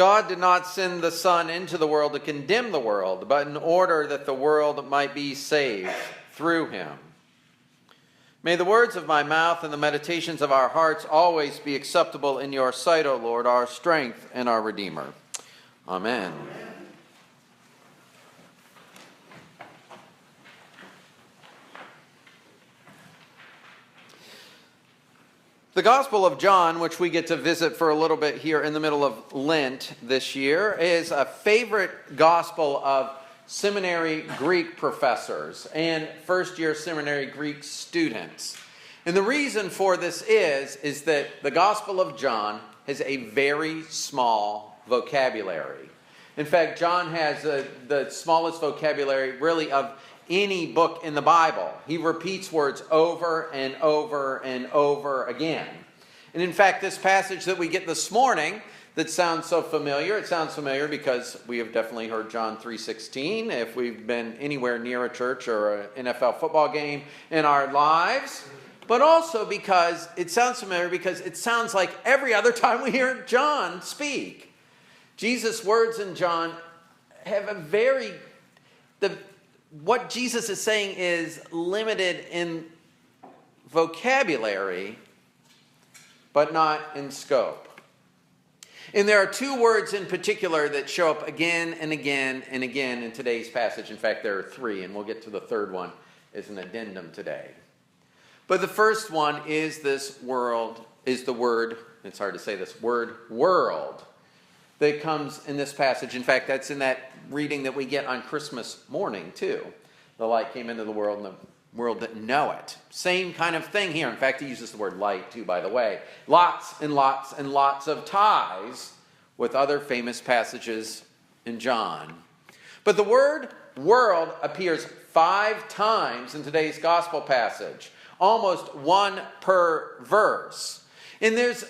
God did not send the Son into the world to condemn the world, but in order that the world might be saved through him. May the words of my mouth and the meditations of our hearts always be acceptable in your sight, O Lord, our strength and our Redeemer. Amen. The Gospel of John, which we get to visit for a little bit here in the middle of Lent this year, is a favorite gospel of seminary Greek professors and first-year seminary Greek students. And the reason for this is that the Gospel of John has a very small vocabulary. In fact, John has the smallest vocabulary really of any book in the Bible. He repeats words over and over and over again. And in fact, this passage that we get this morning that sounds so familiar, it sounds familiar because we have definitely heard John 3:16 if we've been anywhere near a church or an NFL football game in our lives, but also because it sounds familiar because it sounds like every other time we hear John speak. Jesus' words in John have what Jesus is saying is limited in vocabulary, but not in scope. And there are two words in particular that show up again and again and again in today's passage. In fact, there are three, and we'll get to the third one as an addendum today. But the first one is the word, it's hard to say this word, world, that comes in this passage. In fact, that's in that reading that we get on Christmas morning, too. The light came into the world, and the world didn't know it. Same kind of thing here. In fact, he uses the word light, too, by the way. Lots and lots and lots of ties with other famous passages in John. But the word world appears 5 times in today's gospel passage, almost one per verse. And there's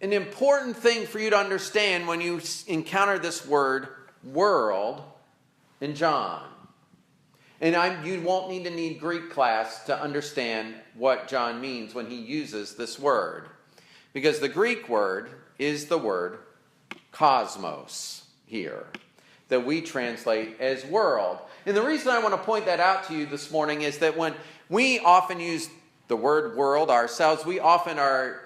an important thing for you to understand when you encounter this word world in John. And you won't need Greek class to understand what John means when he uses this word. Because the Greek word is the word cosmos here, that we translate as world. And the reason I want to point that out to you this morning is that when we often use the word world ourselves, we often are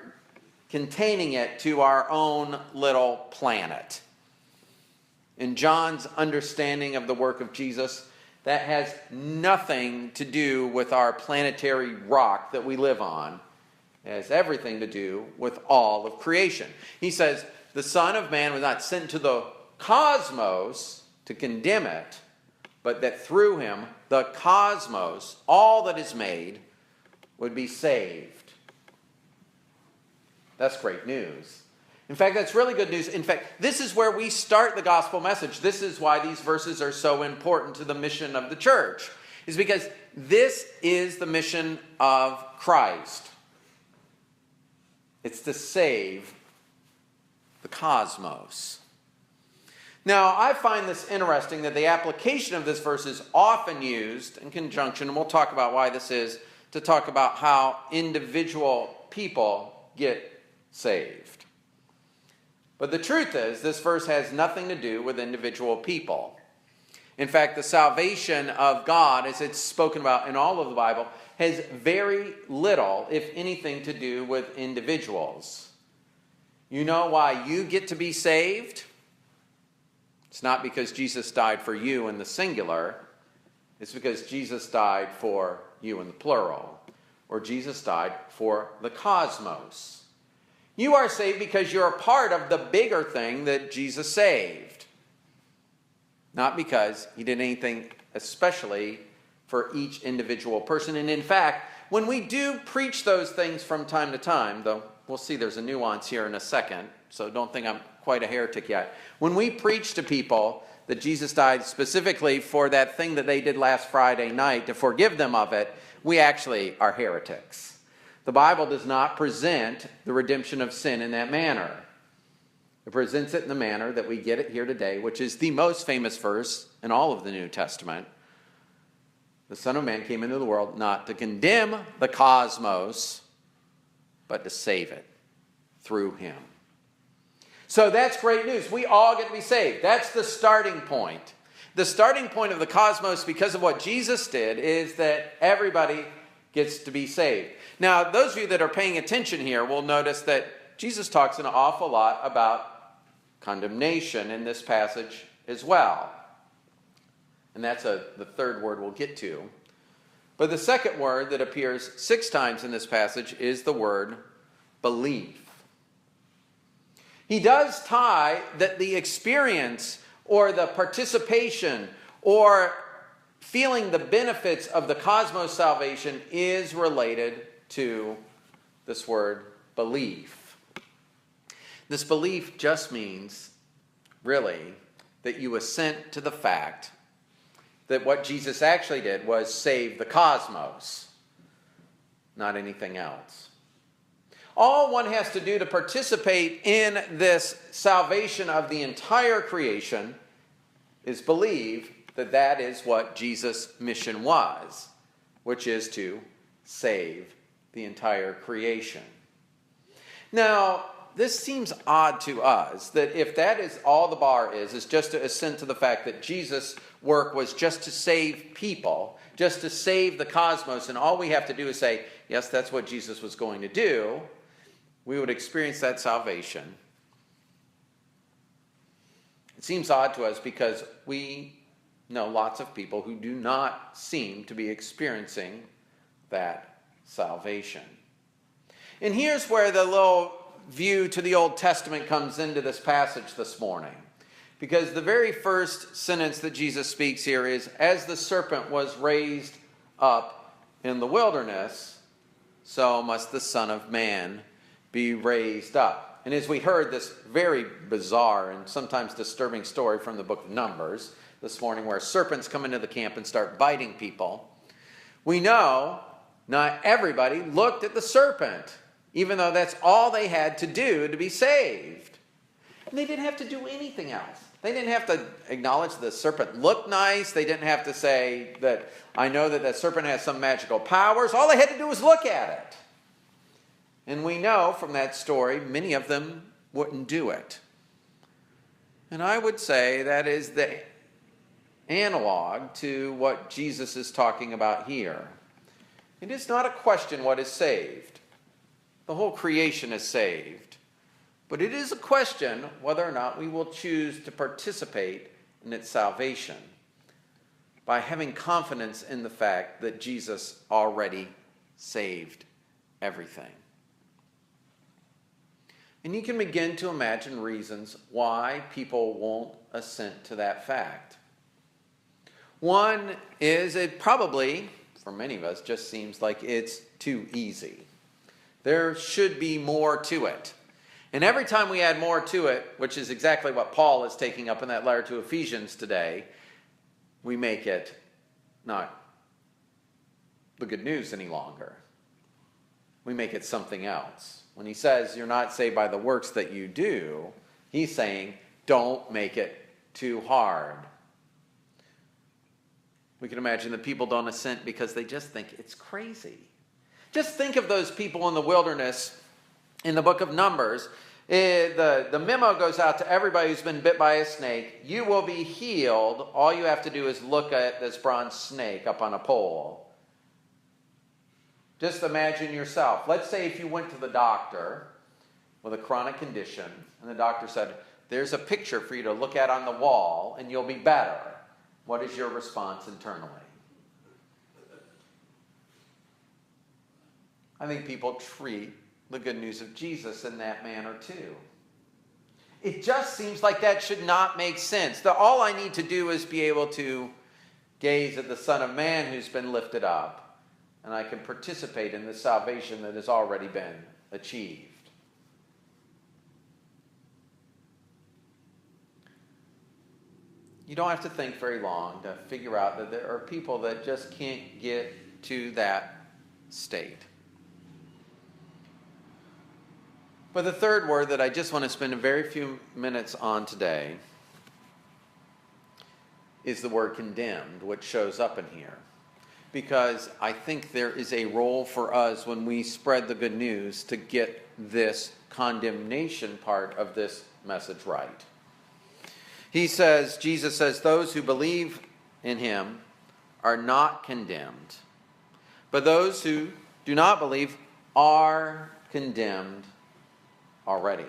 containing it to our own little planet. In John's understanding of the work of Jesus, that has nothing to do with our planetary rock that we live on. It has everything to do with all of creation. He says, the Son of Man was not sent to the cosmos to condemn it, but that through him, the cosmos, all that is made, would be saved. That's great news. In fact, that's really good news. In fact, this is where we start the gospel message. This is why these verses are so important to the mission of the church, is because this is the mission of Christ. It's to save the cosmos. Now, I find this interesting that the application of this verse is often used in conjunction, and we'll talk about why this is, to talk about how individual people get saved. But the truth is, this verse has nothing to do with individual people. In fact, the salvation of God, as it's spoken about in all of the Bible, has very little, if anything, to do with individuals. You know why you get to be saved? It's not because Jesus died for you in the singular. It's because Jesus died for you in the plural. Or Jesus died for the cosmos. You are saved because you're a part of the bigger thing that Jesus saved. Not because he did anything especially for each individual person. And in fact, when we do preach those things from time to time, though we'll see there's a nuance here in a second, so don't think I'm quite a heretic yet. When we preach to people that Jesus died specifically for that thing that they did last Friday night to forgive them of it, we actually are heretics. The Bible does not present the redemption of sin in that manner. It presents it in the manner that we get it here today, which is the most famous verse in all of the New Testament. The Son of Man came into the world not to condemn the cosmos, but to save it through him. So that's great news. We all get to be saved. That's the starting point. The starting point of the cosmos, because of what Jesus did, is that everybody gets to be saved. Now, those of you that are paying attention here will notice that Jesus talks an awful lot about condemnation in this passage as well. And that's the third word we'll get to. But the second word that appears 6 times in this passage is the word belief. He does tie that the experience or the participation or feeling the benefits of the cosmos salvation is related to this word belief. This belief just means, really, that you assent to the fact that what Jesus actually did was save the cosmos, not anything else. All one has to do to participate in this salvation of the entire creation is believe that that is what Jesus' mission was, which is to save the entire creation. Now, this seems odd to us, that if that is all the bar is just to assent to the fact that Jesus' work was just to save people, just to save the cosmos, and all we have to do is say, yes, that's what Jesus was going to do, we would experience that salvation. It seems odd to us because we know lots of people who do not seem to be experiencing that salvation. And here's where the little view to the Old Testament comes into this passage this morning. Because the very first sentence that Jesus speaks here is, as the serpent was raised up in the wilderness, so must the Son of Man be raised up. And as we heard this very bizarre and sometimes disturbing story from the book of Numbers this morning, where serpents come into the camp and start biting people, we know not everybody looked at the serpent, even though that's all they had to do to be saved. And they didn't have to do anything else. They didn't have to acknowledge the serpent looked nice. They didn't have to say that, I know that that serpent has some magical powers. All they had to do was look at it. And we know from that story, many of them wouldn't do it. And I would say that is the analog to what Jesus is talking about here. It is not a question what is saved. The whole creation is saved. But it is a question whether or not we will choose to participate in its salvation by having confidence in the fact that Jesus already saved everything. And you can begin to imagine reasons why people won't assent to that fact. One is it probably, for many of us, just seems like it's too easy. There should be more to it. And every time we add more to it, which is exactly what Paul is taking up in that letter to Ephesians today, we make it not the good news any longer. We make it something else. When he says you're not saved by the works that you do, he's saying don't make it too hard. We can imagine that people don't assent because they just think it's crazy. Just think of those people in the wilderness in the book of Numbers. The memo goes out to everybody who's been bit by a snake. You will be healed. All you have to do is look at this bronze snake up on a pole. Just imagine yourself. Let's say if you went to the doctor with a chronic condition, and the doctor said, there's a picture for you to look at on the wall, and you'll be better. What is your response internally? I think people treat the good news of Jesus in that manner too. It just seems like that should not make sense. All I need to do is be able to gaze at the Son of Man who's been lifted up, and I can participate in the salvation that has already been achieved. You don't have to think very long to figure out that there are people that just can't get to that state. But the third word that I just want to spend a very few minutes on today is the word condemned, which shows up in here. Because I think there is a role for us when we spread the good news to get this condemnation part of this message right. Jesus says, those who believe in him are not condemned, but those who do not believe are condemned already.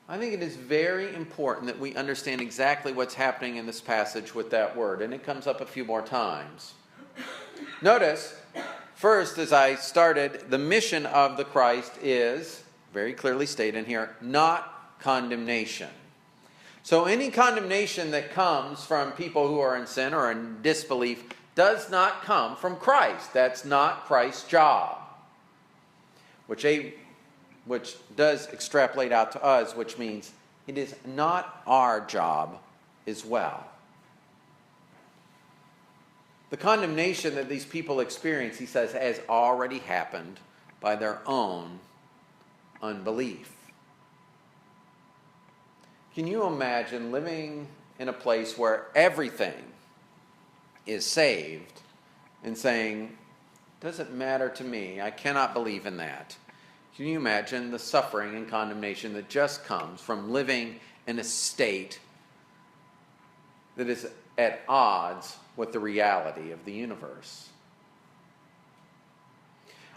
I think it is very important that we understand exactly what's happening in this passage with that word, and it comes up a few more times. Notice, first, as I started, the mission of the Christ is, very clearly stated here, not condemnation. So any condemnation that comes from people who are in sin or in disbelief does not come from Christ. That's not Christ's job. Which does extrapolate out to us, which means it is not our job as well. The condemnation that these people experience, he says, has already happened by their own unbelief. Can you imagine living in a place where everything is saved and saying, doesn't matter to me, I cannot believe in that? Can you imagine the suffering and condemnation that just comes from living in a state that is at odds with the reality of the universe?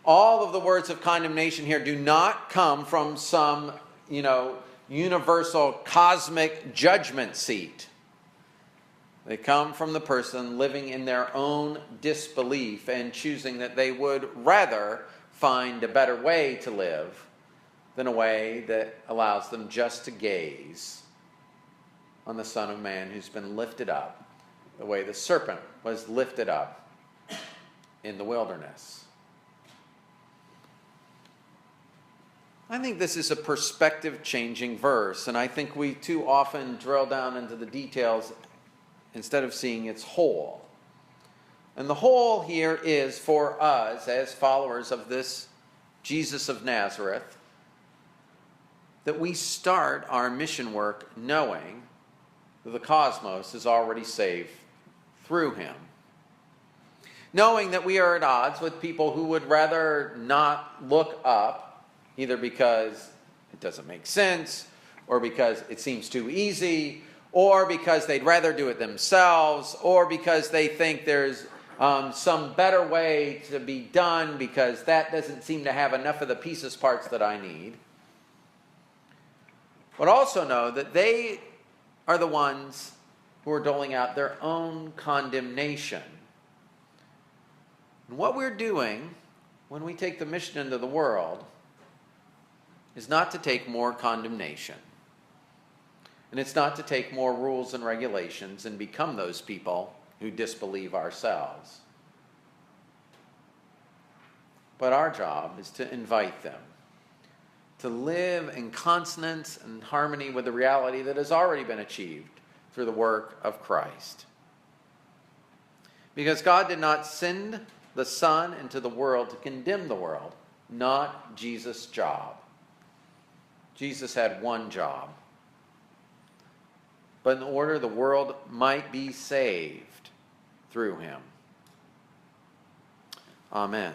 All of the words of condemnation here do not come from some, universal cosmic judgment seat. They come from the person living in their own disbelief and choosing that they would rather find a better way to live than a way that allows them just to gaze on the Son of Man who's been lifted up the way the serpent was lifted up in the wilderness. I think this is a perspective-changing verse, and I think we too often drill down into the details instead of seeing its whole. And the whole here is for us as followers of this Jesus of Nazareth, that we start our mission work knowing that the cosmos is already saved through him. Knowing that we are at odds with people who would rather not look up, either because it doesn't make sense, or because it seems too easy, or because they'd rather do it themselves, or because they think there's some better way to be done because that doesn't seem to have enough of the pieces parts that I need. But also know that they are the ones who are doling out their own condemnation. And what we're doing when we take the mission into the world is not to take more condemnation. And it's not to take more rules and regulations and become those people who disbelieve ourselves. But our job is to invite them to live in consonance and harmony with the reality that has already been achieved through the work of Christ. Because God did not send the Son into the world to condemn the world, not Jesus' job. Jesus had one job. But in order the world might be saved through him. Amen.